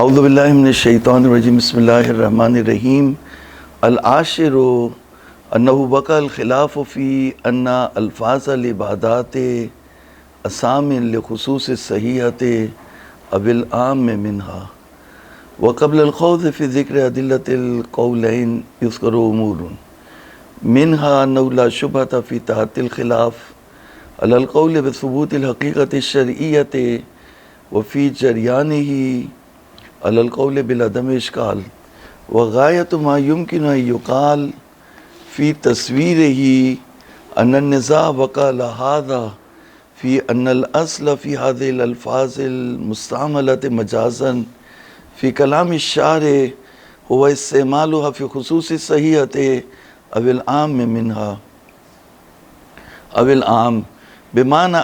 اعوذ باللہ من الشیطان الرجیم بسم اللہ الرحمن الرحیم العاشر انہ وقع الخلاف فی ان الفاظ العبادات اسام لخصوص الصحیحۃ او العام منہا وقبل الخوض فی ذکر ادلۃ القولین یذکر امور منہا انہ لا شبہۃ فی تحت الخلاف علی القول بثبوت الحقیقۃ الشرعیۃ وفی جریانہ علی القول بالعدم اشکال وغایت ما یمکن ان یقال فی تصویرہ ان النزاع وقع لہذا فی ان الاصل فی هذه الالفاظ المستعملۃ مجازا فی کلام الشارع هو استعمالها فی خصوص الصحیحۃ او العام منها او العام بمعنى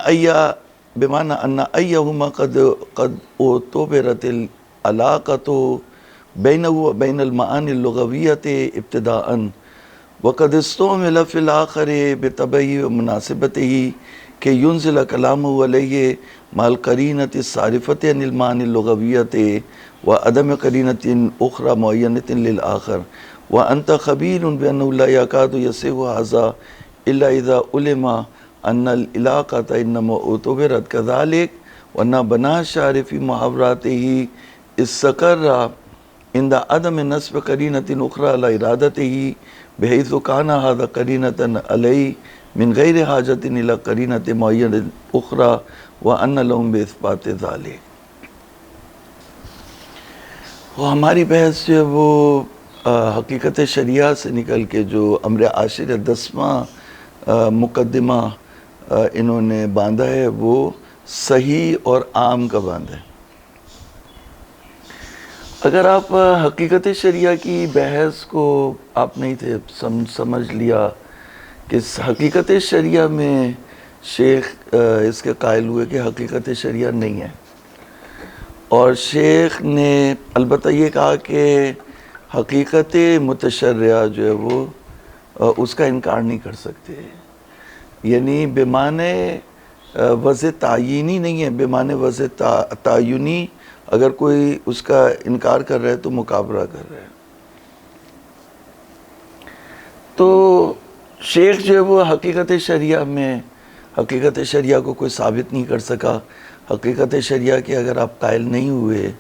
ان ایہما قد اعتبرت علاقۃ بینہ و بین المعانی اللغویۃ ابتداءً وقد استعمل فی الآخر بطبعہ و مناسبتہ کہ ینزل کلامہ علیہ مع القرینۃ الصارفۃ عن المعانی اللغویۃ و عدم قرینۃ اخری معینۃ للآخر وانت خبیر بانہ لا یکاد یصح ھذا الا اذا علم ان العلاقۃ انما اعتبرت کذلک وانہ بنا الشارع فی محاوراتہ استقر عند عدم نصب قرینۃ اخری علی ارادتہ بحیث کان ھذا قرینۃ علیہ من غیر حاجۃ الی قرینۃ معینۃ اخری وان لهم باثبات ذلک۔ وہ ہماری بحث جو ہے وہ حقیقت شریعہ سے نکل کے جو امر عاشر 10واں مقدمہ انہوں نے باندھا ہے وہ صحیح اور عام کا باندھا ہے۔ اگر آپ حقیقت شریعہ کی بحث کو آپ نہیں تھے سمجھ لیا کہ حقیقت شریعہ میں شیخ اس کے قائل ہوئے کہ حقیقت شریعہ نہیں ہے، اور شیخ نے البتہ یہ کہا کہ حقیقت متشرعہ جو ہے وہ اس کا انکار نہیں کر سکتے، یعنی بمعنی وضع تعینی نہیں ہے، بمعنی وضع تعینی اگر کوئی اس کا انکار کر رہا ہے تو مکابرہ کر رہا ہے۔ تو شیخ جو ہے وہ حقیقت شریعہ میں حقیقت شریعہ کو کوئی ثابت نہیں کر سکا۔ حقیقت شریعہ کے اگر آپ قائل نہیں ہوئے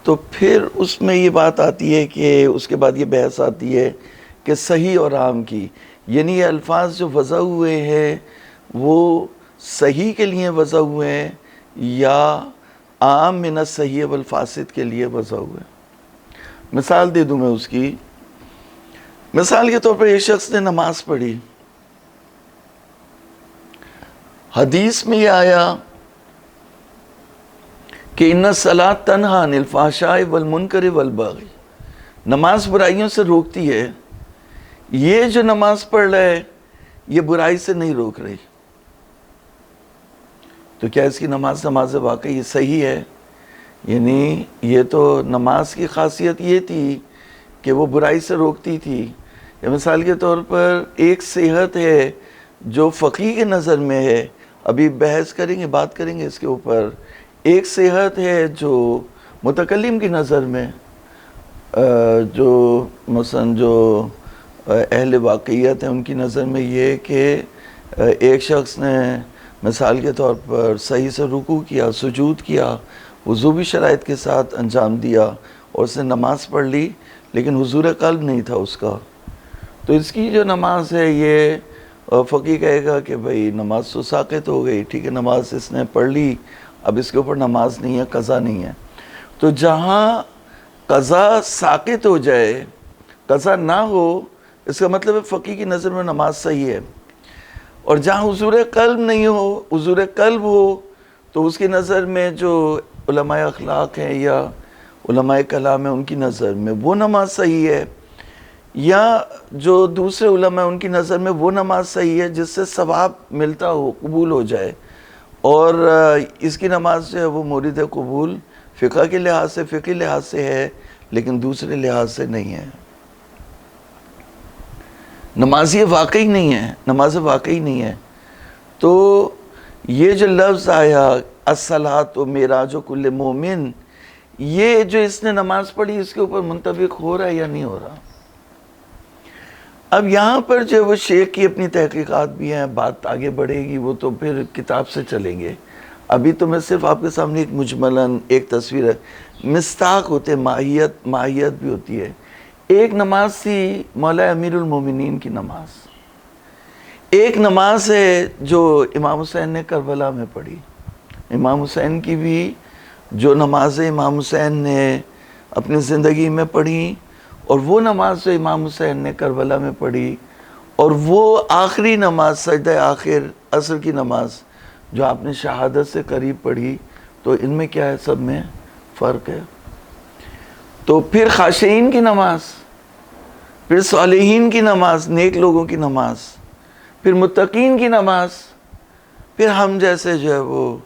تو پھر اس میں یہ بات آتی ہے کہ اس کے بعد یہ بحث آتی ہے کہ صحیح اور عام کی، یعنی یہ الفاظ جو وضع ہوئے ہیں وہ صحیح کے لیے وضع ہوئے ہیں یا عام من الصحیح والفاسد کے لیے وضع ہوئے۔ مثال دے دوں میں اس کی، مثال کے طور پر ایک شخص نے نماز پڑھی، حدیث میں یہ آیا کہ ان الصلاۃ تنہی عن الفحشاء والمنکر والبغی، نماز برائیوں سے روکتی ہے، یہ جو نماز پڑھ رہا ہے یہ برائی سے نہیں روک رہی، تو کیا اس کی نماز واقعی صحیح ہے؟ یعنی یہ تو نماز کی خاصیت یہ تھی کہ وہ برائی سے روکتی تھی۔ یا مثال کے طور پر ایک صحت ہے جو فقیہ کے نظر میں ہے، ابھی بحث کریں گے، بات کریں گے اس کے اوپر، ایک صحت ہے جو متکلم کی نظر میں، جو مثلا جو اہل واقعیت ہیں ان کی نظر میں یہ کہ ایک شخص نے مثال کے طور پر صحیح سے رکوع کیا، سجود کیا، وضو بھی شرائط کے ساتھ انجام دیا اور اس نے نماز پڑھ لی، لیکن حضور قلب نہیں تھا اس کا، تو اس کی جو نماز ہے یہ فقیہ کہے گا کہ بھئی نماز تو ساقط ہو گئی، ٹھیک ہے نماز اس نے پڑھ لی، اب اس کے اوپر نماز نہیں ہے، قضا نہیں ہے۔ تو جہاں قضا ساقط ہو جائے، قضا نہ ہو، اس کا مطلب ہے فقیہ کی نظر میں نماز صحیح ہے، اور جہاں حضور قلب نہیں ہو، حضور قلب ہو، تو اس کی نظر میں جو علماء اخلاق ہیں یا علماء کلام ہیں ان کی نظر میں وہ نماز صحیح ہے، یا جو دوسرے علماء ان کی نظر میں وہ نماز صحیح ہے جس سے ثواب ملتا ہو، قبول ہو جائے، اور اس کی نماز جو ہے وہ مورد قبول فقہ کے لحاظ سے، فقہی لحاظ سے ہے، لیکن دوسرے لحاظ سے نہیں ہے۔ نماز یہ واقعی نہیں ہے، نماز واقعی نہیں ہے۔ تو یہ جو لفظ آیا الصلاۃ و معراج کل مومن، یہ جو اس نے نماز پڑھی اس کے اوپر منطبق ہو رہا ہے یا نہیں ہو رہا. اب یہاں پر جو وہ شیخ کی اپنی تحقیقات بھی ہیں, بات آگے بڑھے گی, وہ تو پھر کتاب سے چلیں گے. ابھی تو میں صرف آپ کے سامنے ایک مجملاً ایک تصویر ہے. مصداق ہوتے, ماہیت بھی ہوتی ہے. ایک نماز تھی مولا امیر المومنین کی نماز, ایک نماز ہے جو امام حسین نے کربلا میں پڑھی. امام حسین کی بھی جو نمازیں امام حسین نے اپنی زندگی میں پڑھی, اور وہ نماز جو امام حسین نے کربلا میں پڑھی, اور وہ آخری نماز سجدہ آخر عصر کی نماز جو آپ نے شہادت سے قریب پڑھی, تو ان میں کیا ہے, سب میں فرق ہے. تو پھر خاشعین کی نماز, پھر صالحین کی نماز, نیک لوگوں کی نماز, پھر متقین کی نماز, پھر ہم جیسے جو ہے وہ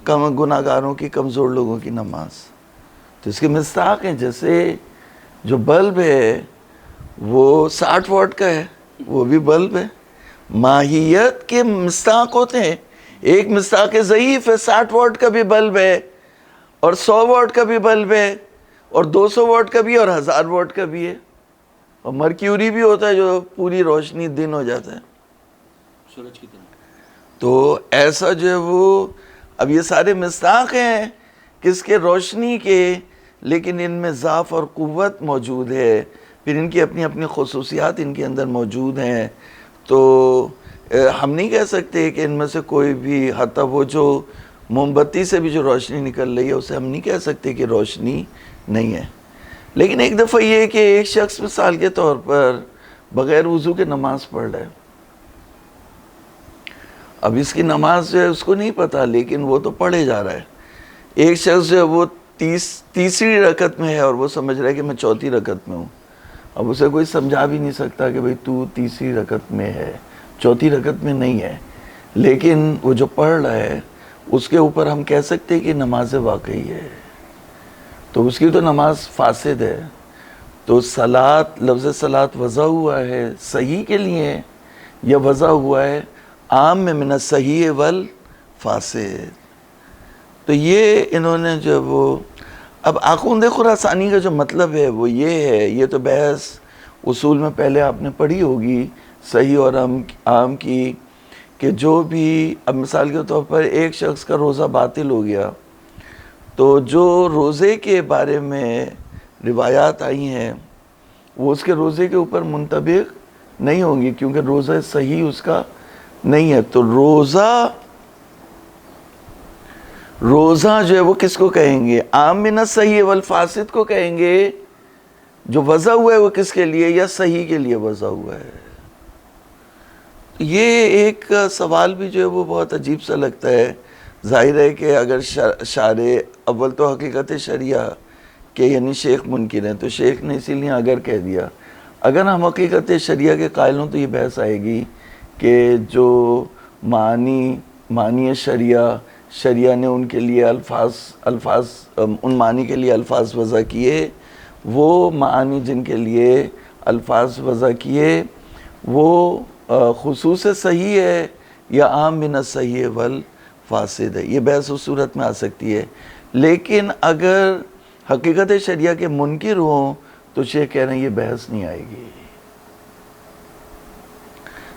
گناہگاروں کی, کمزور لوگوں کی نماز. تو اس کے مصداق ہیں. جیسے جو بلب ہے وہ 60 واٹ کا ہے, وہ بھی بلب ہے. ماہیت کے مصداق ہوتے ہیں. ایک مصداق ضعیف ہے, 60 واٹ کا بھی بلب ہے, اور 100 واٹ کا بھی بلب ہے, اور 200 واٹ کا بھی, اور 1000 واٹ کا بھی ہے. اور مرکیوری بھی ہوتا ہے جو پوری روشنی دن ہو جاتا ہے سورج کی طرح. تو ایسا جو ہے وہ, اب یہ سارے مصداق ہیں کس کے, روشنی کے, لیکن ان میں ضعف اور قوت موجود ہے. پھر ان کی اپنی اپنی خصوصیات ان کے اندر موجود ہیں. تو ہم نہیں کہہ سکتے کہ ان میں سے کوئی بھی, حتیٰ وہ جو موم بتی سے بھی جو روشنی نکل رہی ہے اسے ہم نہیں کہہ سکتے کہ روشنی نہیں ہے. لیکن ایک دفعہ یہ کہ ایک شخص مثال کے طور پر بغیر وضو کے نماز پڑھ رہا ہے. اب اس کی نماز جو ہے اس کو نہیں پتا, لیکن وہ تو پڑھے جا رہا ہے. ایک شخص جو ہے وہ تیسری رکعت میں ہے اور وہ سمجھ رہا ہے کہ میں چوتھی رکعت میں ہوں. اب اسے کوئی سمجھا بھی نہیں سکتا کہ بھئی تو تیسری رکعت میں ہے, چوتھی رکعت میں نہیں ہے. لیکن وہ جو پڑھ رہا ہے اس کے اوپر ہم کہہ سکتے ہیں کہ نماز واقعی ہے, تو اس کی تو نماز فاسد ہے. تو صلاۃ, لفظ صلاۃ وضع ہوا ہے صحیح کے لیے, یا وضع ہوا ہے عام میں من الصحیح والفاسد. تو یہ انہوں نے جو وہ, اب آخوند خراسانی کا جو مطلب ہے وہ یہ ہے, یہ تو بحث اصول میں پہلے آپ نے پڑھی ہوگی صحیح اور عام کی, کہ جو بھی, اب مثال کے طور پر ایک شخص کا روزہ باطل ہو گیا, تو جو روزے کے بارے میں روایات آئی ہیں وہ اس کے روزے کے اوپر منطبق نہیں ہوں گی, کیونکہ روزہ صحیح اس کا نہیں ہے. تو روزہ جو ہے وہ کس کو کہیں گے, عام من الصحیح والفاسد کو کہیں گے. جو وضع ہوا ہے وہ کس کے لیے, یا صحیح کے لیے وضع ہوا ہے. یہ ایک سوال بھی جو ہے وہ بہت عجیب سا لگتا ہے. ظاہر ہے کہ اگر شارع اول تو حقیقت شریعہ کے یعنی شیخ منکر ہیں, تو شیخ نے اسی لیے اگر کہہ دیا. اگر ہم حقیقت شریعہ کے قائل ہوں تو یہ بحث آئے گی کہ جو معنی شریعہ نے ان کے لیے الفاظ ان معنی کے لیے الفاظ وضع کیے, وہ معانی جن کے لیے الفاظ وضع کیے وہ خصوص صحیح ہے یا عام من الصحیح والفاسد ہے. یہ بحث اس صورت میں آ سکتی ہے. لیکن اگر حقیقت شریعہ کے منکر ہوں تو شیخ کہہ رہے ہیں یہ بحث نہیں آئے گی.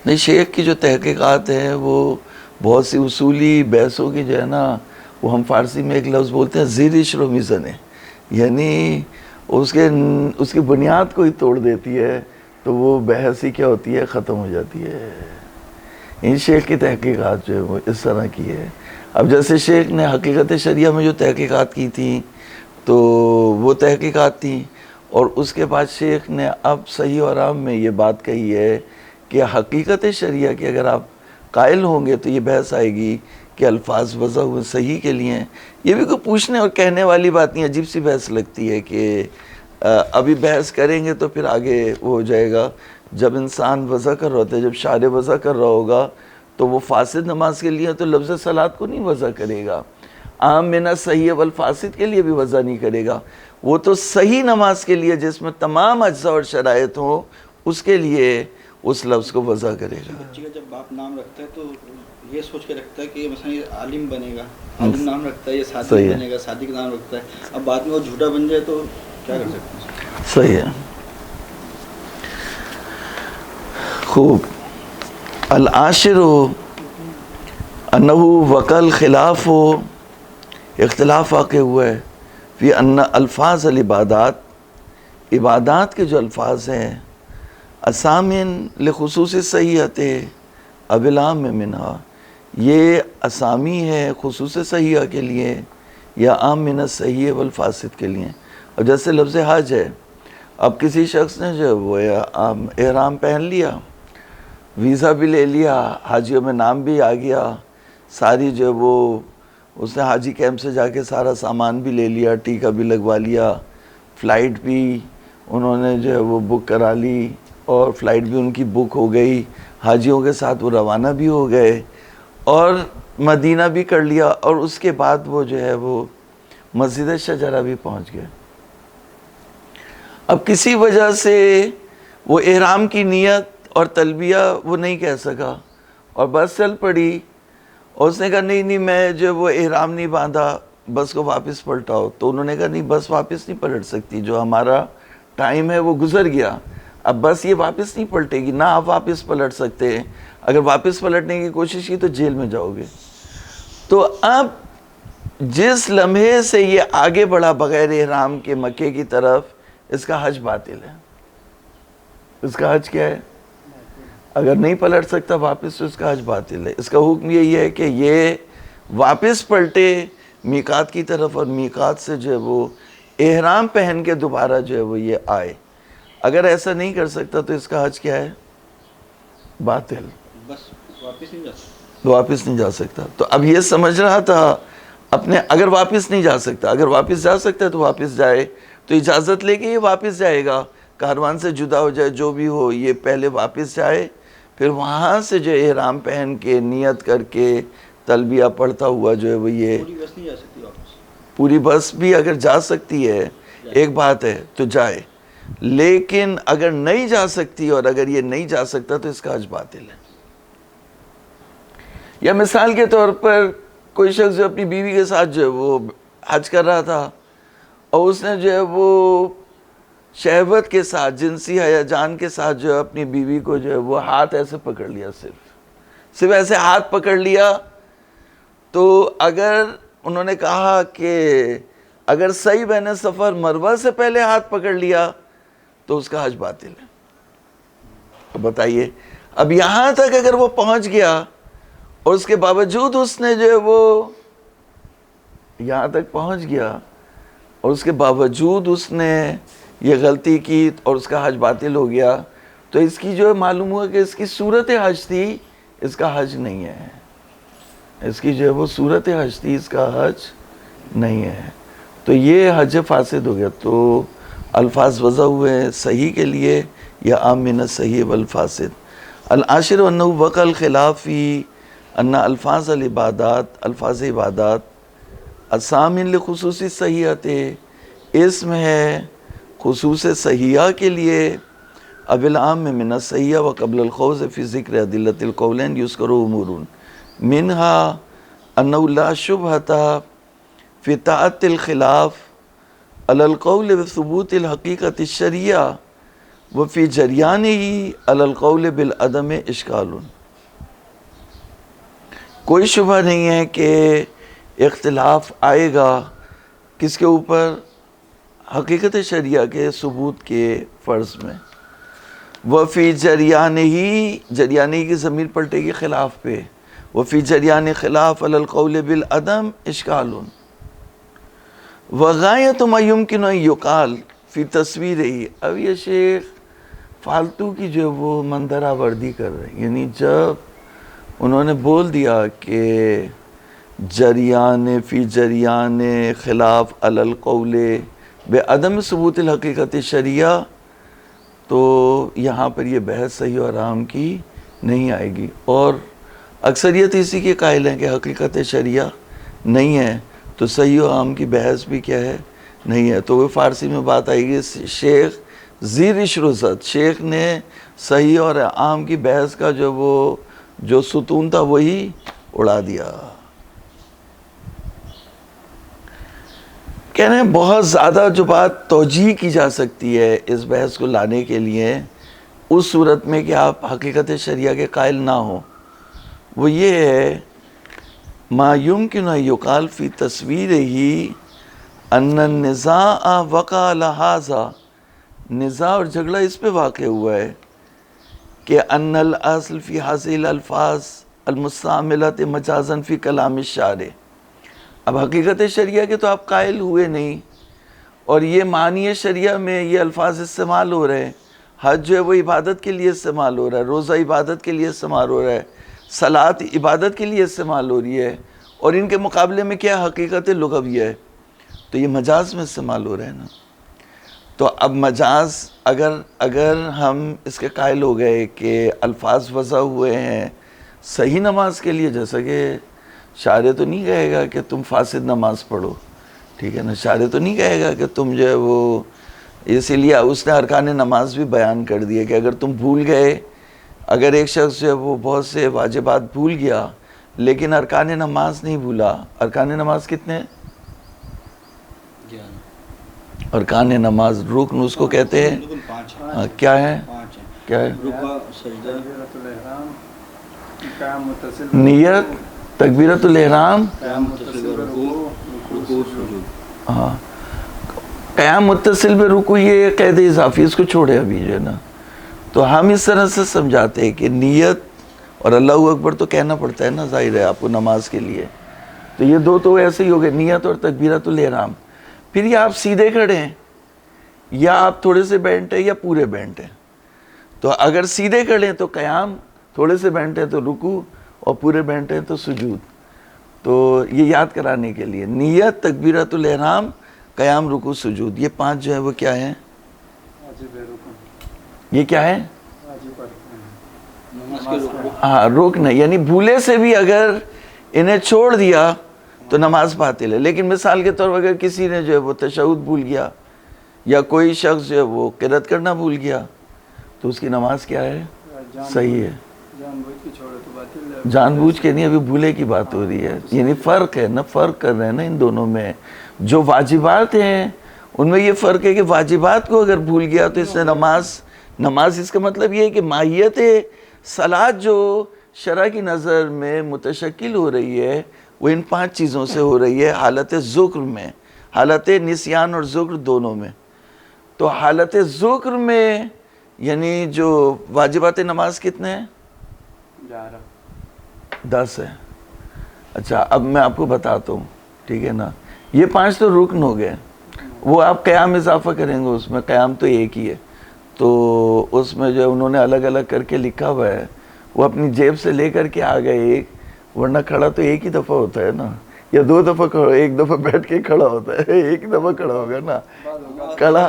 نہیں, شیخ کی جو تحقیقات ہیں وہ بہت سی اصولی بحثوں کی جو ہے نا, وہ ہم فارسی میں ایک لفظ بولتے ہیں زیر عشر و میزن ہے, یعنی اس کی بنیاد کو ہی توڑ دیتی ہے, تو وہ بحث ہی کیا ہوتی ہے, ختم ہو جاتی ہے. ان شیخ کی تحقیقات جو ہے وہ اس طرح کی ہے. اب جیسے شیخ نے حقیقت شریعہ میں جو تحقیقات کی تھیں تو وہ تحقیقات تھیں, اور اس کے بعد شیخ نے اب صحیح اور عام میں یہ بات کہی ہے کہ حقیقت شریعہ کے اگر آپ قائل ہوں گے تو یہ بحث آئے گی کہ الفاظ وضع ہوئے صحیح کے لیے ہیں. یہ بھی کوئی پوچھنے اور کہنے والی بات نہیں, عجیب سی بحث لگتی ہے کہ ابھی بحث کریں گے تو پھر آگے وہ ہو جائے گا. جب انسان وضع کر رہا ہوتا ہے, جب شارع وضع کر رہا ہوگا تو وہ فاسد نماز کے لیے تو لفظ صلاۃ کو نہیں وضع کرے گا, عام من الصحیح والفاسد کے لیے بھی وضع نہیں کرے گا. وہ تو صحیح نماز کے لیے جس میں تمام اجزاء اور شرائط ہوں اس کے لیے اس لفظ کو وضع کرے گا. بچے کا جب باپ نام رکھتا ہے تو یہ سوچ کے رکھتا ہے کہ مثلا یہ عالم بنے گا، عالم نام رکھتا ہے، یہ صادق صحیح ہے، بنے گا، صادق نام رکھتا ہے، اب بعد میں وہ جھوٹا بن جائے تو کیا کر سکتے ہیں؟ صحیح ہے. خوب. العاشر انہ وقل خلاف اختلاف واقع ہوا ہے فی ان الفاظ العبادات، عبادات کے جو الفاظ ہیں، اسامن لخصوص صحیحت ابلام میں منہا، یہ اسامی ہے خصوص صحیحہ کے لیے یا عام من الصحیح والفاسد کے لیے. اور جیسے لفظ حج ہے، اب کسی شخص نے جو وہ احرام پہن لیا، ویزا بھی لے لیا، حاجیوں میں نام بھی آ گیا، ساری جو وہ اس نے حاجی کیمپ سے جا کے سارا سامان بھی لے لیا، ٹیکہ بھی لگوا لیا، فلائٹ بھی انہوں نے جو ہے وہ بک کرا لی اور فلائٹ بھی ان کی بک ہو گئی، حاجیوں کے ساتھ وہ روانہ بھی ہو گئے اور مدینہ بھی کر لیا، اور اس کے بعد وہ جو ہے وہ مسجد شجرہ بھی پہنچ گئے. اب کسی وجہ سے وہ احرام کی نیت اور تلبیہ وہ نہیں کہہ سکا اور بس چل پڑی، اور اس نے کہا نہیں میں جو وہ احرام نہیں باندھا، بس کو واپس پلٹاؤ. تو انہوں نے کہا نہیں، بس واپس نہیں پلٹ سکتی، جو ہمارا ٹائم ہے وہ گزر گیا، اب بس یہ واپس نہیں پلٹے گی، نہ آپ واپس پلٹ سکتے ہیں، اگر واپس پلٹنے کی کوشش کی تو جیل میں جاؤ گے. تو اب جس لمحے سے یہ آگے بڑھا بغیر احرام کے مکے کی طرف، اس کا حج باطل ہے. اس کا حج کیا ہے؟ اگر نہیں پلٹ سکتا واپس تو اس کا حج باطل ہے. اس کا حکم یہی ہے کہ یہ واپس پلٹے میقات کی طرف اور میقات سے جو ہے وہ احرام پہن کے دوبارہ جو ہے وہ یہ آئے. اگر ایسا نہیں کر سکتا تو اس کا حج کیا ہے؟ باطل. بس واپس نہیں جا سکتا. واپس نہیں جا سکتا. تو اب یہ سمجھ رہا تھا اپنے، اگر واپس نہیں جا سکتا، اگر واپس جا سکتا ہے تو واپس جائے، تو اجازت لے کے یہ واپس جائے گا، کاروان سے جدا ہو جائے جو بھی ہو، یہ پہلے واپس جائے، پھر وہاں سے جو احرام پہن کے نیت کر کے تلبیہ پڑھتا ہوا جو ہے وہ یہ پوری بس نہیں جا سکتی واپس. پوری بس بھی اگر جا سکتی ہے ایک بات ہے تو جائے، لیکن اگر نہیں جا سکتی اور اگر یہ نہیں جا سکتا تو اس کا حج باطل ہے. یا مثال کے طور پر کوئی شخص جو اپنی بیوی کے ساتھ جو ہے وہ حج کر رہا تھا اور اس نے جو ہے وہ شہوت کے ساتھ، جنسی ہیجان کے ساتھ جو ہے اپنی بیوی کو جو ہے وہ ہاتھ ایسے پکڑ لیا، صرف ایسے ہاتھ پکڑ لیا. تو اگر انہوں نے کہا کہ اگر صحیح بین سفر مروہ سے پہلے ہاتھ پکڑ لیا تو اس کا حج باطل ہے. تو بتائیے اب یہاں تک اگر وہ پہنچ گیا اور اس کے باوجود اس نے جو ہے وہ یہاں تک پہنچ گیا اور اس کے باوجود اس نے یہ غلطی کی اور اس کا حج باطل ہو گیا، تو اس کی جو ہے معلوم ہوا کہ اس کی صورت حج تھی، اس کا حج نہیں ہے. اس کی جو ہے وہ صورت حج تھی، اس کا حج نہیں ہے. تو یہ حج فاسد ہو گیا. تو الفاظ وضع ہوئے ہیں صحیح کے لیے یا عام من الصحیح والفاسد. العاشر انہ وقع الخلاف فی ان الفاظ العبادات، الفاظ عبادات اسامن لخصوصی صحیحت، اسم ہے خصوص صحیحہ کے لیے، اب العام میں من الصحیحہ وقبل الخوض فی ذکر ادلۃ القولین یذکر امور منہا انہ لا شبہۃ فی طاعت الخلاف علی القول بثبوت الحقیقت الشرعیہ وفی جریانہ علی القول بالعدم اشکال. کوئی شبہ نہیں ہے کہ اختلاف آئے گا کس کے اوپر؟ حقیقت شریعہ کے ثبوت کے فرض میں. وفی جریانہ کی ضمیر پلٹے گی خلاف پہ، وفی جریان خلاف علی القول بالعدم اشکال. وغایت ما یمکن ان یقال فی تصویرہ. اب یہ شیخ فالتو کی جو وہ منظر آوردی کر رہے ہیں، یعنی جب انہوں نے بول دیا کہ جریان فی جریان خلاف علی القول بعدم ثبوت الحقیقت شریعہ، تو یہاں پر یہ بحث صحیح و حرام کی نہیں آئے گی. اور اکثریت اسی کے قائل ہیں کہ حقیقت شریعہ نہیں ہے تو صحیح و حرام کی بحث بھی کیا ہے؟ نہیں ہے. تو وہ فارسی میں بات آئے گی شیخ زیر شروزت، شیخ نے صحیح اور عام کی بحث کا جو ستون تھا وہی اڑا دیا. کہنے بہت زیادہ جو بات توجیہ کی جا سکتی ہے اس بحث کو لانے کے لیے اس صورت میں کہ آپ حقیقت شریعہ کے قائل نہ ہو، وہ یہ ہے ما یمکن ان یقال فی تصویرہ ان النزاع وقع لہذا، نزاع اور جھگڑا اس پہ واقع ہوا ہے کہ ان الاصل فی حاصل الفاظ المستعملۃ مجازا فی کلام الشارع. اب حقیقت شریعہ کے تو آپ قائل ہوئے نہیں، اور یہ معنی شریعہ میں یہ الفاظ استعمال ہو رہے ہیں. حج جو ہے وہ عبادت کے لیے استعمال ہو رہا ہے، روزہ عبادت کے لیے استعمال ہو رہا ہے، صلاۃ عبادت کے لیے استعمال ہو رہی ہے، اور ان کے مقابلے میں کیا حقیقت لغویہ ہے، تو یہ مجاز میں استعمال ہو رہا ہے نا. تو اب مجاز اگر ہم اس کے قائل ہو گئے کہ الفاظ وضع ہوئے ہیں صحیح نماز کے لیے، جیسا کہ شارع تو نہیں کہے گا کہ تم فاسد نماز پڑھو، ٹھیک ہے نا، شارع تو نہیں کہے گا کہ تم جو ہے وہ، اسی لیے اس نے ارکان نماز بھی بیان کر دیے کہ اگر تم بھول گئے، اگر ایک شخص جو ہے وہ بہت سے واجبات بھول گیا لیکن ارکان نماز نہیں بھولا. ارکان نماز کتنے ہیں؟ ارکان نماز رکن اس کو کہتے ہیں. کیا ہے؟ کیا ہے؟ نیت، تکبیرۃ الاحرام، ہاں، قیام متصل بے رکوع، یہ قید اضافی، اس کو چھوڑے ابھی جو ہے نا. تو ہم اس طرح سے سمجھاتے ہیں کہ نیت اور اللہ اکبر تو کہنا پڑتا ہے نا، ظاہر ہے آپ کو نماز کے لیے، تو یہ دو تو ایسے ہی ہو گئے، نیت اور تکبیرۃ الاحرام. پھر یہ آپ سیدھے کھڑے ہیں یا آپ تھوڑے سے بینٹ ہیں یا پورے بینٹ ہیں. تو اگر سیدھے کھڑے ہیں تو قیام، تھوڑے سے بینٹ ہیں تو رکوع، اور پورے بینٹ ہیں تو سجود. تو یہ یاد کرانے کے لیے نیت، تکبیرۃ الاحرام، قیام، رکوع، سجود، یہ 5 جو ہے وہ کیا ہیں؟ یہ کیا ہے؟ ہاں، رکن ہے، یعنی بھولے سے بھی اگر انہیں چھوڑ دیا تو نماز باطل ہے. لیکن مثال کے طور پر اگر کسی نے جو ہے وہ تشہد بھول گیا، یا کوئی شخص جو ہے وہ قرات کرنا بھول گیا، تو اس کی نماز کیا ہے؟ صحیح ہے. جان بوجھ کے نہیں، ابھی بھولے کی بات ہو رہی ہے. یعنی فرق ہے نا، فرق کر رہے ہیں نا ان دونوں میں. جو واجبات ہیں ان میں یہ فرق ہے کہ واجبات کو اگر بھول گیا تو اس نے نماز اس کا مطلب یہ ہے کہ ماہیت صلاۃ جو شرع کی نظر میں متشکل ہو رہی ہے وہ ان 5 چیزوں سے ہو رہی ہے، حالت ذکر میں، حالت نسیان اور ذکر دونوں میں. تو حالت ذکر میں یعنی جو واجبات نماز کتنے ہیں؟ 10 ہے. اچھا، اب میں آپ کو بتاتا ہوں، ٹھیک ہے نا. یہ 5 تو رکن ہو گئے، وہ آپ قیام اضافہ کریں گے اس میں، قیام تو ایک ہی ہے. تو اس میں جو انہوں نے الگ الگ کر کے لکھا ہوا ہے، وہ اپنی جیب سے لے کر کے آ گئے ایک، ورنہ کھڑا تو ایک ہی دفعہ ہوتا ہے نا، یا 2 دفعہ کھڑا، ایک دفعہ بیٹھ کے کھڑا ہوتا ہے، ایک دفعہ کھڑا ہوگا نا کھڑا.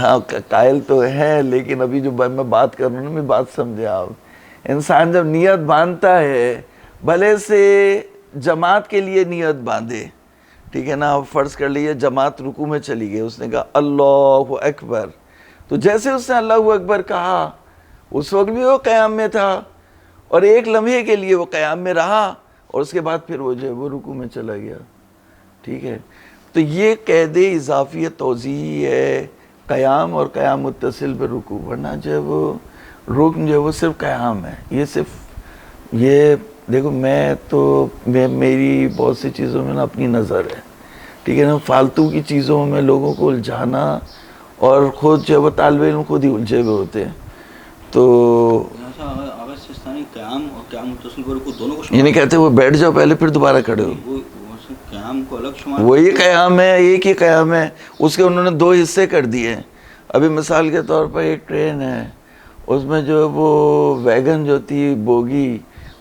ہاں قائل تو ہے، لیکن ابھی جو میں بات کر رہا ہوں نا، میں بات سمجھے آپ. انسان جب نیت باندھتا ہے، بھلے سے جماعت کے لیے نیت باندھے، ٹھیک ہے نا، فرض کر لیے جماعت رکوع میں چلی گئی، اس نے کہا اللہ اکبر، تو جیسے اس نے اللہ اکبر کہا اس وقت بھی وہ قیام میں تھا، اور ایک لمحے کے لیے وہ قیام میں رہا، اور اس کے بعد پھر وہ جو ہے وہ رکوع میں چلا گیا. ٹھیک ہے، تو یہ قید اضافی توضیح ہے قیام اور قیام متصل پہ رکوع. ورنہ جو ہے وہ رکن جو ہے وہ صرف قیام ہے. یہ صرف یہ دیکھو، میری بہت سی چیزوں میں نا اپنی نظر ہے، ٹھیک ہے نا، فالتو کی چیزوں میں لوگوں کو الجھانا، اور خود جو ہے وہ طالب علم خود ہی الجھے ہوئے ہوتے ہیں. تو یہ نہیں کہتے وہ بیٹھ جاؤ پہلے پھر دوبارہ کھڑے ہو، وہی قیام ہے، ایک ہی قیام ہے. اس کے انہوں نے 2 حصے کر دیے. ابھی مثال کے طور پر ایک ٹرین ہے، اس میں جو وہ ویگن جو تھی، بوگی،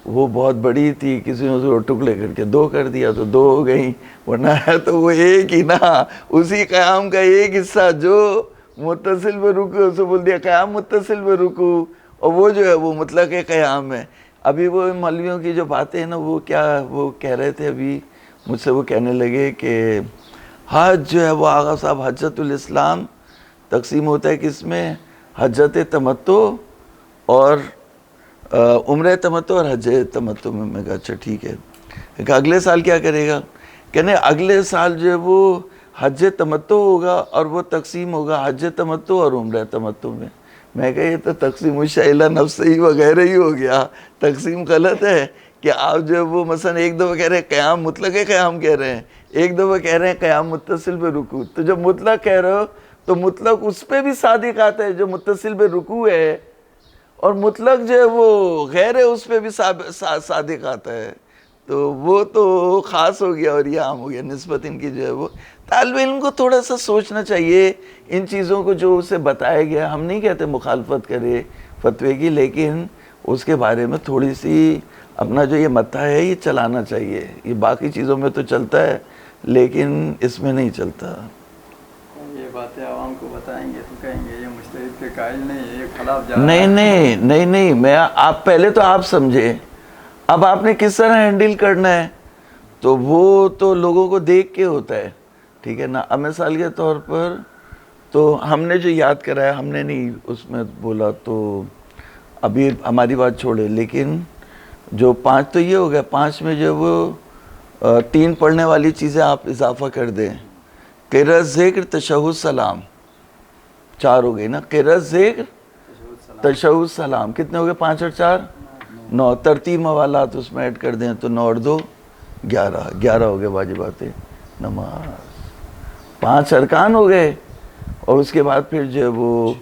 وہ بہت بڑی تھی، کسی نے اس کو ٹکڑے کر کے 2 کر دیا تو 2 ہو گئیں. ورنہ ہے تو وہ ایک ہی نا، اسی قیام کا ایک حصہ جو متصل پہ رکوع، اسے بول دیا قیام متصل پہ رکوع، اور وہ جو ہے وہ مطلق قیام ہے. ابھی وہ مولویوں کی جو باتیں ہیں نا، وہ کہہ رہے تھے ابھی مجھ سے، وہ کہنے لگے کہ حج جو ہے وہ آغا صاحب حجت الاسلام تقسیم ہوتا ہے کس میں؟ حجت تمتع اور عمرہ تمتع اور حج تمتع میں کہا اچھا ٹھیک ہے. کہ اگلے سال کیا کرے گا؟ کہنے اگلے سال جو ہے وہ حج تمتع ہوگا اور وہ تقسیم ہوگا حج تمتع اور عمرہ تمتع میں. میں کہا یہ تو تقسیم الشیء نفسہی وغیرہ ہی ہو گیا, تقسیم غلط ہے. کہ آپ جو ہے وہ مثلا ایک دفعہ کہہ رہے ہیں قیام مطلق قیام کہہ رہے ہیں, ایک دفعہ کہہ رہے ہیں قیام متصل پہ رکوع. تو جب مطلق کہہ رہے ہو تو مطلق اس پہ بھی صادق آتا ہے جو متصل پہ رکوع ہے, اور مطلق جو ہے وہ غیر ہے اس پہ بھی صادق آتا ہے. تو وہ تو خاص ہو گیا اور یہ عام ہو گیا. نسبت ان کی جو ہے وہ طالب علم کو تھوڑا سا سوچنا چاہیے ان چیزوں کو جو اسے بتایا گیا. ہم نہیں کہتے مخالفت کرے فتوے کی, لیکن اس کے بارے میں تھوڑی سی اپنا جو یہ متہ ہے یہ چلانا چاہیے. یہ باقی چیزوں میں تو چلتا ہے لیکن اس میں نہیں چلتا. یہ باتیں عوام کو بتائیں گے تو کہیں گے یہ مجتہد کے قائل نہیں ہے, یہ خلاف جا نہیں میں آپ پہلے تو آپ سمجھے, اب آپ نے کس طرح ہینڈل کرنا ہے تو وہ تو لوگوں کو دیکھ کے ہوتا ہے, ٹھیک ہے نا. اب مثال کے طور پر تو ہم نے جو یاد کرایا ہم نے نہیں اس میں بولا تو ابھی ہماری بات چھوڑے, لیکن جو 5 تو یہ ہو گیا, 5 میں جو وہ 3 پڑھنے والی چیزیں آپ اضافہ کر دیں. قرأت ذکر تشہد سلام 4 ہو گئی نا. قرأت ذکر تشہد سلام کتنے ہو گئے؟ 5 اور 4 9. ترتیب موالات اس میں ایڈ کر دیں تو 9 اور 2 11 ہو گئے واجبات نماز. 5 ارکان ہو گئے اور اس کے بعد پھر جو ہے وہ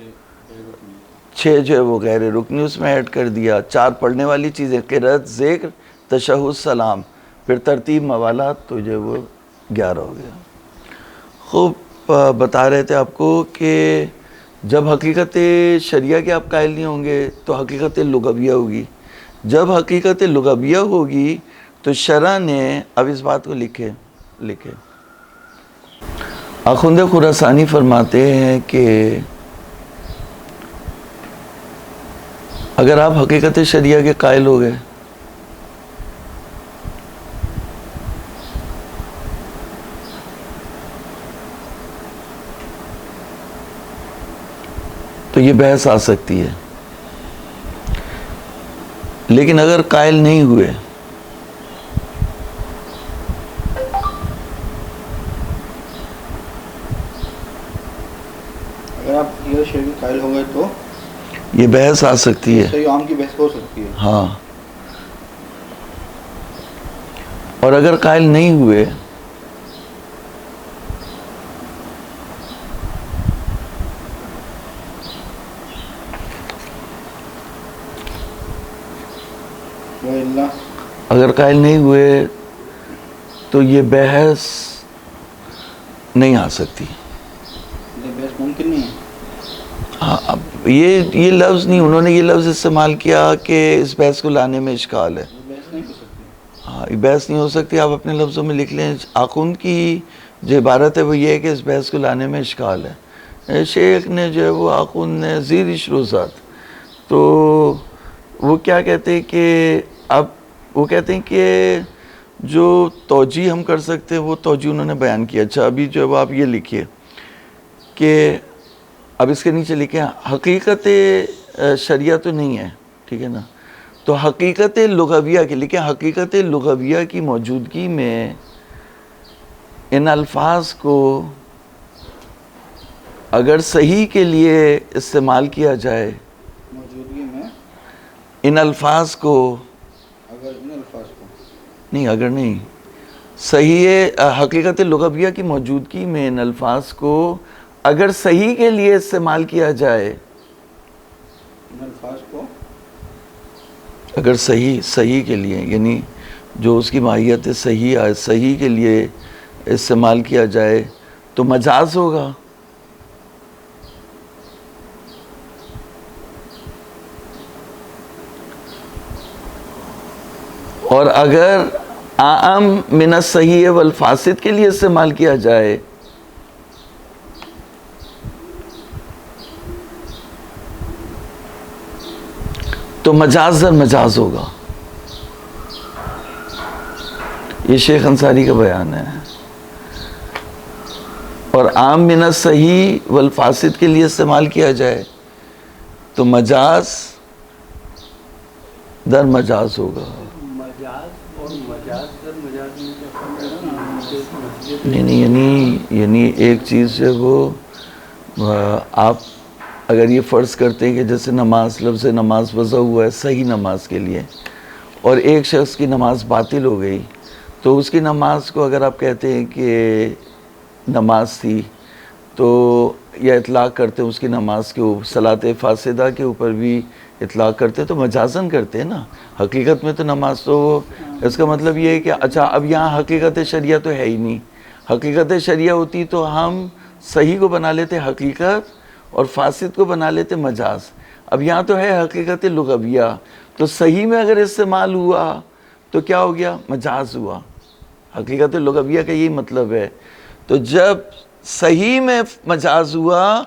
6 جو ہے وہ غیر رکنی اس میں ایڈ کر دیا. 4 پڑھنے والی چیزیں قرأت ذکر تشہد سلام پھر ترتیب موالات تو جو ہے وہ 11 ہو گیا. خوب بتا رہے تھے آپ کو کہ جب حقیقت شریعہ کے آپ قائل نہیں ہوں گے تو حقیقت لغویہ ہوگی. جب حقیقت لغویہ ہوگی تو شرع نے اب اس بات کو لکھے آخوند خراسانی فرماتے ہیں کہ اگر آپ حقیقت شریعہ کے قائل ہو گئے تو یہ بحث آ سکتی ہے, لیکن اگر قائل نہیں ہوئے اگر آپ یہ شے کے قائل ہو گئے تو یہ بحث آ سکتی ہے. صحیح عام کی بحث ہو سکتی ہے. ہاں, اور اگر قائل نہیں ہوئے تو یہ بحث نہیں آ سکتی. بحث ممکن نہیں ہے. ہاں, اب یہ لفظ نہیں, انہوں نے یہ لفظ استعمال کیا کہ اس بحث کو لانے میں اشکال ہے. بحث نہیں ہو سکتی. ہاں, یہ بحث نہیں ہو سکتی. آپ اپنے لفظوں میں لکھ لیں. آخوند کی جو عبارت ہے وہ یہ ہے کہ اس بحث کو لانے میں اشکال ہے. شیخ نے جو ہے وہ آخوند نے زیر شروزات تو وہ کیا کہتے ہیں کہ اب وہ کہتے ہیں کہ جو توجیہ ہم کر سکتے ہیں وہ توجیہ انہوں نے بیان کیا. اچھا, ابھی جو ہے وہ آپ یہ لکھیے کہ اب اس کے نیچے لکھیں حقیقت شریعہ تو نہیں ہے, ٹھیک ہے نا, تو حقیقت لغویہ کی لکھیں. حقیقت لغویہ کی موجودگی میں ان الفاظ کو اگر صحیح کے لیے استعمال کیا جائے, موجودگی میں ان الفاظ کو اگر ان الفاظ کو نہیں, اگر نہیں صحیح ہے, حقیقت لغویہ کی موجودگی میں ان الفاظ کو اگر صحیح کے لیے استعمال کیا جائے, ان الفاظ کو اگر صحیح کے لیے یعنی جو اس کی ماہیت صحیح ہے صحیح کے لیے استعمال کیا جائے تو مجاز ہوگا. اور اگر عام من الصحیح والفاسد کے لیے استعمال کیا جائے تو مجاز در مجاز ہوگا. یہ شیخ انصاری کا بیان ہے. اور عام من الصحیح والفاسد کے لیے استعمال کیا جائے تو مجاز در مجاز ہوگا. مجاز اور مجاز در مجاز میں کیا فرق ہے؟ نہیں یعنی ایک چیز جو ہے وہ آپ اگر یہ فرض کرتے ہیں کہ جیسے نماز، لفظ نماز وضع ہوا ہے صحیح نماز کے لیے، اور ایک شخص کی نماز باطل ہو گئی، تو اس کی نماز کو اگر آپ کہتے ہیں کہ نماز تھی تو یا اطلاق کرتے ہیں اس کی نماز کے صلاۃ فاسدہ کے اوپر بھی اطلاق کرتے تو مجازن کرتے ہیں نا. حقیقت میں تو نماز تو اس کا مطلب یہ ہے کہ اچھا اب یہاں حقیقت شریعہ تو ہے ہی نہیں. حقیقت شریعہ ہوتی تو ہم صحیح کو بنا لیتے حقیقت اور فاسد کو بنا لیتے مجاز. اب یہاں تو ہے حقیقت لغویہ، تو صحیح میں اگر استعمال ہوا تو کیا ہو گیا؟ مجاز ہوا. حقیقت لغویہ کا یہی مطلب ہے. تو جب صحیح میں مجاز ہوا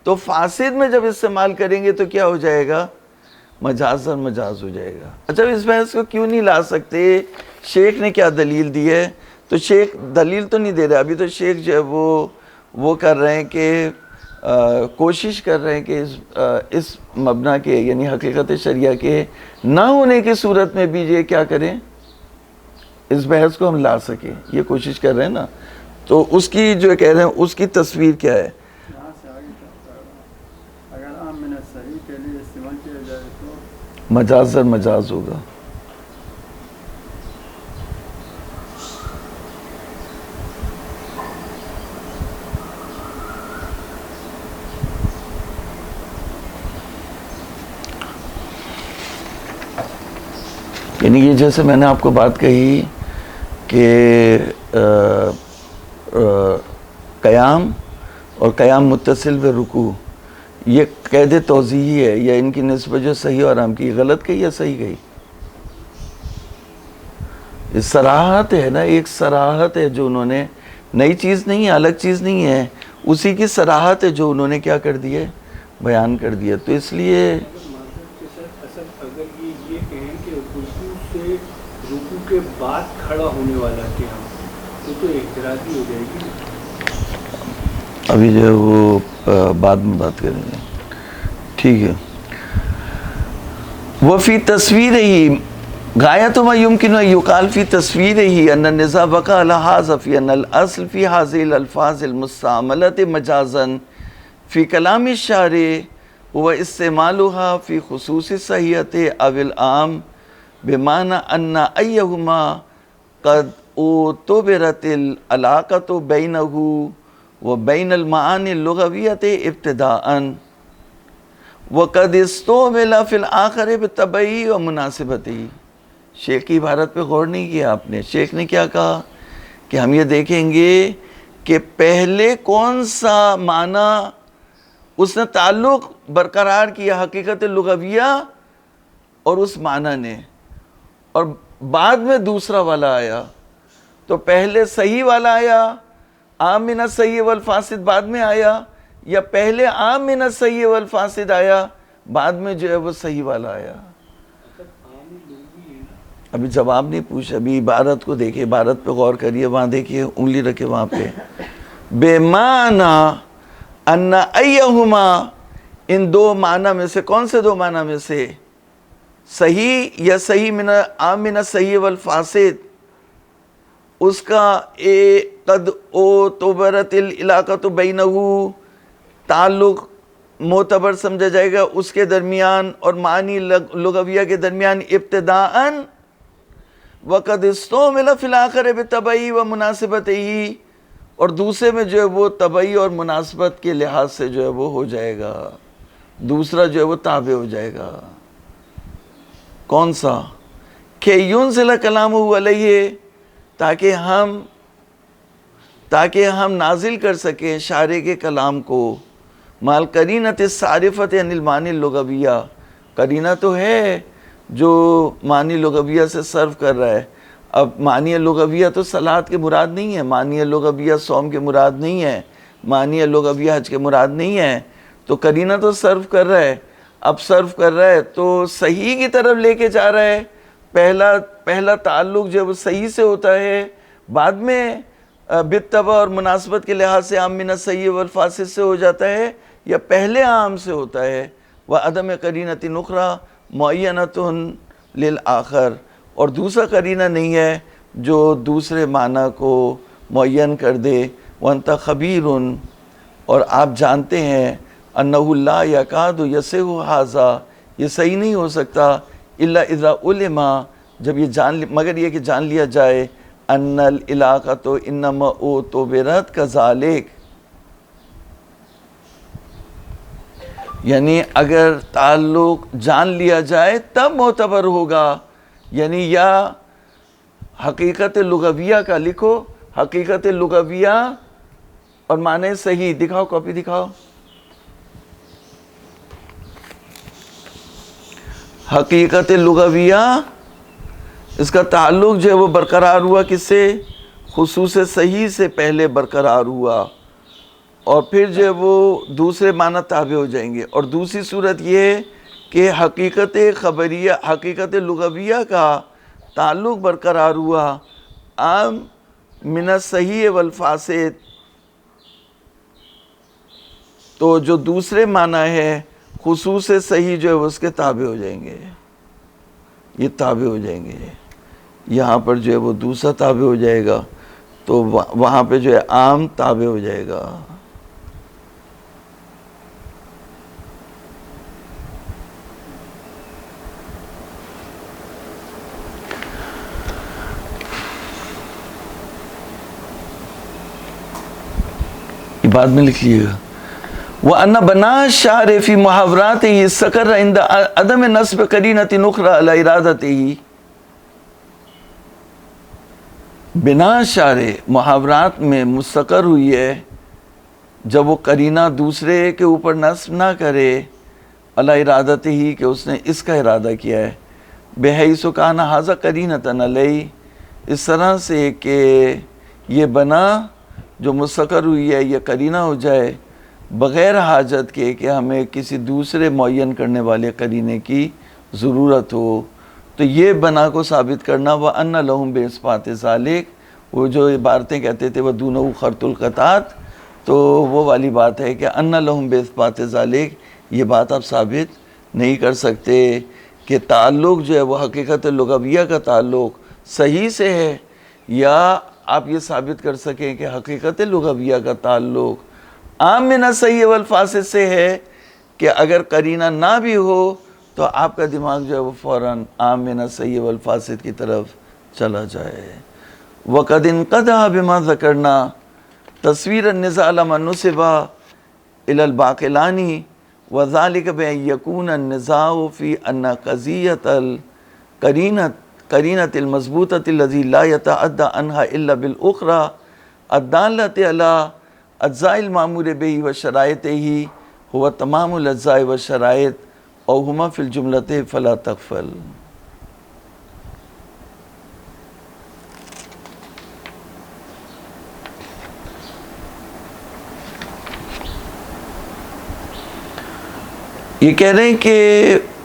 تو فاسد میں جب استعمال کریں گے تو کیا ہو جائے گا؟ مجاز اور مجاز ہو جائے گا. اچھا اس بحث کو کیوں نہیں لا سکتے؟ شیخ نے کیا دلیل دی ہے؟ تو شیخ دلیل تو نہیں دے رہے ابھی، تو شیخ جو ہے وہ کر رہے ہیں کہ کوشش کر رہے ہیں کہ اس مبنا کے یعنی حقیقت شریعہ کے نہ ہونے کی صورت میں بھی یہ کیا کریں، اس بحث کو ہم لا سکیں، یہ کوشش کر رہے ہیں نا. تو اس کی جو کہہ رہے ہیں اس کی تصویر کیا ہے؟ یہاں سے آگے اگر عام من صحیح کے لیے استعمال کیا جائے تو مجاز اور مجاز ہوگا. یعنی یہ جیسے میں نے آپ کو بات کہی کہ قیام اور قیام متصل و رکوع یہ قید توضیحی ہے، یا ان کی نسبت جو صحیح اور آرام کی غلط کہی یا صحیح کہی؟ یہ صراحت ہے نا، ایک صراحت ہے جو انہوں نے، نئی چیز نہیں ہے، الگ چیز نہیں ہے، اسی کی صراحت ہے جو انہوں نے کیا کر دی ہے، بیان کر دیا. تو اس لیے اگر یہ کہیں کہ رکوع سے رکوع کے بعد کھڑا ہونے والا قیام تو اعتراضی ہو جائے گی. ابھی جو ہے وہ بعد میں بات کریں گے. ٹھیک ہے. وفی تصویر ہی غایت ما یمکن ان یقال فی تصویر ہی ان النزاع وقع علی هذا فی ان الاصل فی هذه الالفاظ المستعملة مجازا فی کلام الشارع هو استعمالها في خصوص الصحیحة او العام بمعنى ان ایہما قد اعتبرت العلاقة بینه وبین المعانی اللغویة ابتداءً وقد استعمل فی الآخر بالتبعی ومناسبتی. شیخ کی عبارت پہ غور نہیں کیا آپ نے. شیخ نے کیا کہا کہ ہم یہ دیکھیں گے کہ پہلے کون سا معنی اس نے تعلق برقرار کیا حقیقت لغویہ اور اس معنی نے، اور بعد میں دوسرا والا آیا. تو پہلے صحیح والا آیا، عام من الصحیح والفاسد بعد میں آیا، یا پہلے عام من الصحیح والفاسد آیا بعد میں جو ہے وہ صحیح والا آیا؟ ابھی جواب نہیں پوچھا، ابھی عبارت کو دیکھیں، عبارت پہ غور کریے، وہاں دیکھیے، انگلی رکھے وہاں پہ. بے معنی ان ایہما، ان دو معنی میں سے، کون سے دو معنی میں سے؟ صحیح یا صحیح من عام من الصحیح والفاسد، اس کا قد اعتبرت العلاقۃ بینہ، تعلق معتبر سمجھا جائے گا اس کے درمیان اور معنی لغویہ کے درمیان ابتداءً، وقد استعمل فی الآخر بتبعی و مناسبتہی، اور دوسرے میں جو ہے وہ تبعی اور مناسبت کے لحاظ سے جو ہے وہ ہو جائے گا، دوسرا جو ہے وہ تابع ہو جائے گا. کون سا؟ کہ ینزل کلامہ علیہ، تاکہ ہم نازل کر سکیں شارع کے کلام کو، مال قرینۃ الصارفۃ عن المعانی اللغویہ، قرینہ تو ہے جو معنی لغویہ سے صرف کر رہا ہے. اب معنی لغویہ تو صلاۃ کے مراد نہیں ہے، معنی لغویہ صوم کے مراد نہیں ہے، معنی لغویہ حج کے مراد نہیں ہے، تو قرینہ تو صرف کر رہا ہے. اب صرف کر رہا ہے تو صحیح کی طرف لے کے جا رہا ہے. پہلا تعلق جو وہ صحیح سے ہوتا ہے، بعد میں بالتبع اور مناسبت کے لحاظ سے عام من الصحیح والفاسد سے ہو جاتا ہے، یا پہلے عام سے ہوتا ہے. وعدم قرینۃ اخری معینۃ للآخر، اور دوسرا قرینہ نہیں ہے جو دوسرے معنی کو معین کر دے. وانت خبیر، اور آپ جانتے ہیں، انہ لا یکاد یصح ھذا، یہ صحیح نہیں ہو سکتا الا اذا علم، جب یہ مگر یہ کہ جان لیا جائے، ان العلاقۃ انما اعتبرت کذالک، یعنی اگر تعلق جان لیا جائے تب معتبر ہوگا. یعنی یا حقیقت لغویہ کا لکھو، حقیقت لغویہ اور معنی صحیح دکھاؤ، کاپی دکھاؤ. حقیقت لغویہ، اس کا تعلق جو ہے وہ برقرار ہوا کس سے؟ خصوص صحیح سے پہلے برقرار ہوا، اور پھر جو ہے وہ دوسرے معنی تابع ہو جائیں گے. اور دوسری صورت یہ کہ حقیقت خبریہ، حقیقت لغویہ کا تعلق برقرار ہوا عام من الصحیح والفاسد، تو جو دوسرے معنی ہے خصوص صحیح جو ہے وہ اس کے تابع ہو جائیں گے، یہ تابع ہو جائیں گے. یہاں پر جو ہے وہ دوسرا تابع ہو جائے گا، تو وہاں پہ جو ہے عام تابع ہو جائے گا. یہ بعد میں لکھ لیے گا. وَأَنَّ بَنَا الشَّعْرِ فِي مُحَاوَرَاتِهِ السَّكَرَ عِنْدَ عَدَمِ نَصْبِ قَرِينَةٍ أُخْرَى عَلَى إِرَادَتِهِ. بنا شعر محاورات میں مستقر ہوئی ہے جب وہ قرینہ دوسرے کے اوپر نصب نہ کرے، علی ارادت ہی، کہ اس نے اس کا ارادہ کیا ہے، بحیث کان ھذا قرینۃ علیہ، اس طرح سے کہ یہ بنا جو مستقر ہوئی ہے یہ قرینہ ہو جائے بغیر حاجت کے کہ ہمیں کسی دوسرے معین کرنے والے قرینے کی ضرورت ہو. تو یہ بنا کو ثابت کرنا، وَأَنَّ لَهُمْ بِإِثْبَاتِ ذَلِكَ، وہ جو عبارتیں کہتے تھے وَدُونَهُ خَرْطُ الْقَطَعَاتِ، تو وہ والی بات ہے کہ أَنَّ لَهُمْ بِإِثْبَاتِ ذَلِكَ، یہ بات آپ ثابت نہیں کر سکتے کہ تعلق جو ہے وہ حقیقت لغویہ کا تعلق صحیح سے ہے، یا آپ یہ ثابت کر سکیں کہ حقیقت لغویہ کا تعلق عام من الصحیح والفاسد سے ہے، کہ اگر قرینہ نہ بھی ہو تو آپ کا دماغ جو ہے وہ فوراً عام من الصحیح والفاسد کی طرف چلا جائے. وَقَدْ انْقَدَحَ بِمَا ذَكَرْنَا تَصْوِيرَ النِّزَاعِ لَمَا نُسِبَ إِلَى الْبَاقِلَانِ وَذَلِكَ بِأَنْ يَكُونَ النِّزَاعُ فِي أَنَّ قَضِيَّةَ الْقَرِينَةِ الْمَضْبُوطَةِ الَّتِي لَا يَتَعَدَّى عَنْهَا إِلَّا بِالْأُخْرَى الدَّالَّةِ عَلَى أَجْزَاءِ الْمَأْمُورِ بِهِ وَشَرَائِطِهِ هُوَ تَمَامُ الْأَجْزَاءِ وَالشَّرَائِطِ أَوْ هُمَا فِي الْجُمْلَةِ فَلَا تَغْفَلْ. یہ کہہ رہے ہیں کہ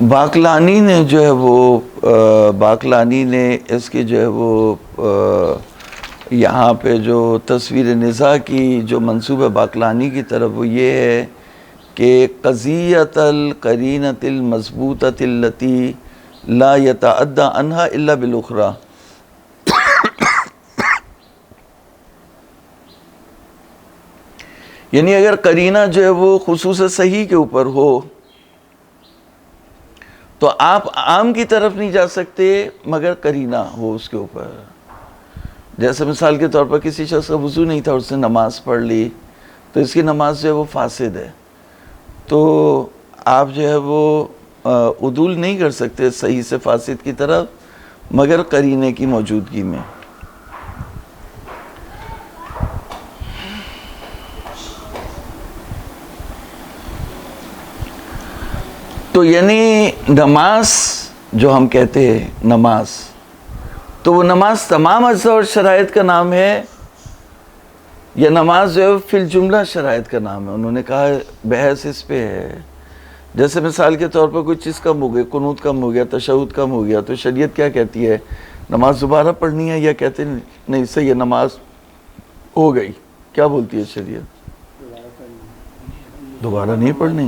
باقلانی نے جو ہے وہ باقلانی نے اس کی جو ہے وہ یہاں پہ جو تصویر نزاع کی جو منسوب ہے باقلانی کی طرف وہ یہ ہے کہ قضیۃ القرینۃ المضبوطۃ التی لا یتعدی عنہا الا بالاخری، یعنی اگر قرینہ جو ہے وہ خصوص صحیح کے اوپر ہو تو آپ عام کی طرف نہیں جا سکتے مگر قرینہ ہو اس کے اوپر. جیسے مثال کے طور پر کسی شخص کا وضو نہیں تھا، اس نے نماز پڑھ لی، تو اس کی نماز جو ہے وہ فاسد ہے، تو آپ جو ہے وہ عدول نہیں کر سکتے صحیح سے فاسد کی طرف مگر قرینے کی موجودگی میں. تو یعنی نماز جو ہم کہتے ہیں نماز، تو وہ نماز تمام اجزاء اور شرائط کا نام ہے یا نماز جو ہے فی الجملہ شرائط کا نام ہے؟ انہوں نے کہا بحث اس پہ ہے. جیسے مثال کے طور پر کوئی چیز کم ہو گئی، قنوت کم ہو گیا، تشہد کم ہو گیا، تو شریعت کیا کہتی ہے؟ نماز دوبارہ پڑھنی ہے یا کہتے نہیں صحیح ہے نماز ہو گئی؟ کیا بولتی ہے شریعت؟ دوبارہ نہیں پڑھنی.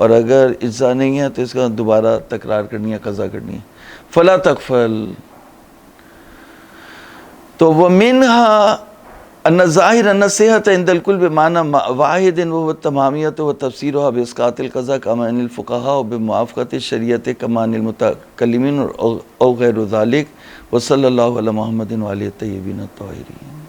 اور اگر اجزا نہیں ہے تو اس کا دوبارہ تکرار کرنی ہے، قضا کرنی ہے. فلا تکفل. تو ومنها ان ظاہر ان الصحۃ عند الکل بمعنی واحد وهو التمامیۃ وتفسیرها باسقاط القضاء كما ان الفقهاء بموافقۃ الشریعۃ كما ان المتکلمین او غیر ذلك. وصلی اللہ علی محمد وعلی الطیبین الطاہرین.